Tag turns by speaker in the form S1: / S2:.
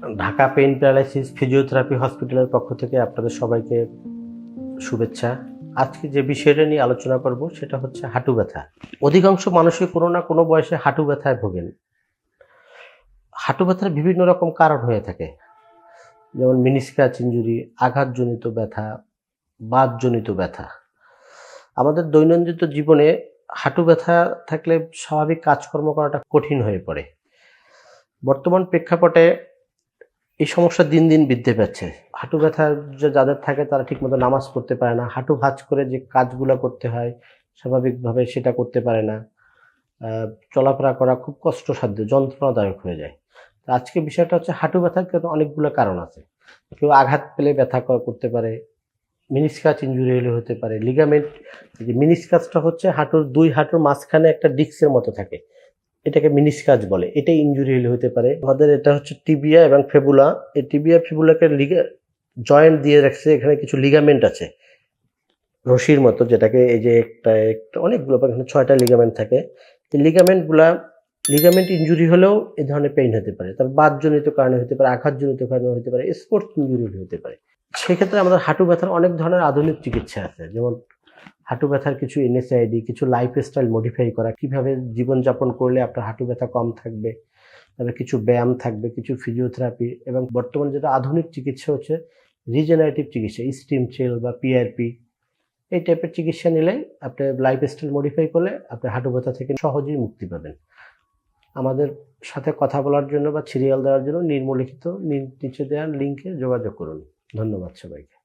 S1: Dhaka pain paralysis physiotherapy হসপিটালের পক্ষ থেকে আপনাদের সবাইকে শুভেচ্ছা। আজকে যে বিষয়টা নিয়ে আলোচনা করব সেটা হচ্ছে হাঁটু ব্যথা। অধিকাংশ মানুষই কোনো না কোনো বয়সে হাঁটু ব্যথায় ভোগেন। হাঁটু ব্যথার বিভিন্ন রকম কারণ হয়ে থাকে, যেমন মেনিসকাস ইনজুরি, আঘাতজনিত ব্যথা, বাতজনিত ব্যথা। আমাদের দৈনন্দিন জীবনে হাঁটু ব্যথা থাকলে স্বাভাবিক কাজকর্ম করাটা কঠিন হয়ে পড়ে। বর্তমান প্রেক্ষাপটে এই সমস্যা দিন দিন বৃদ্ধি পাচ্ছে। হাঁটু ব্যথা যাদের থাকে তারা ঠিকমতো নামাজ পড়তে পারে না, হাঁটু ভাঁজ করে যে কাজগুলো করতে হয় স্বাভাবিকভাবে সেটা করতে পারে না। চলাফেরা করা খুব কষ্টসাধ্য, যন্ত্রণাদায়ক হয়ে যায়। তো আজকে বিষয়টা হচ্ছে হাঁটু ব্যথার কিন্তু অনেকগুলো কারণ আছে। কেউ আঘাত পেলে ব্যথা করতে পারে, মেনিসকাস ইনজুরি হলে হতে পারে, লিগামেন্ট। যে মেনিসকাসটা হচ্ছে দুই হাঁটুর মাঝখানে একটা ডিস্কের মতো থাকে, এটাকে মেনিসকাস বলে। এটা ইনজুরি হলে হতে পারে। আমাদের এটা হচ্ছে টিবিয়া এবং ফেবুলা। এই টিবিয়া ফেবুলাকে জয়েন্ট দিয়ে রাখছে, এখানে কিছু লিগামেন্ট আছে রশির মতো, যেটাকে এই যে একটা অনেকগুলো, এখানে 6টা লিগামেন্ট থাকে। এই লিগামেন্ট ইনজুরি হলেও এই ধরনের পেইন হতে পারে। তার বাতজনিত কারণে হতে পারে, আঘাতজনিত কারণে হতে পারে, স্পোর্টস ইনজুরি হতে পারে। সেক্ষেত্রে আমাদের হাঁটু ব্যথার অনেক ধরনের আধুনিক চিকিৎসা আছে, যেমন হাঁটু ব্যথার কিছু এনএসআইডি, কিছু লাইফস্টাইল মডিফাই করা, কিভাবে জীবনযাপন করলে আপনার হাঁটু ব্যথা কম থাকবে, তারপরে কিছু ব্যায়াম থাকবে, কিছু ফিজিওথেরাপি, এবং বর্তমানে যেটা আধুনিক চিকিৎসা হচ্ছে রিজেনারেটিভ চিকিৎসা, স্টিম সেল বা পিআরপি। এই টাইপের চিকিৎসা নিলে আপনি লাইফস্টাইল মডিফাই করলে আপনি হাঁটু ব্যথা থেকে সহজেই মুক্তি পাবেন। আমাদের সাথে কথা বলার জন্য বা সিরিয়াল দেওয়ার জন্য নিচে দেওয়া লিঙ্কে যোগাযোগ করুন। ধন্যবাদ সবাইকে।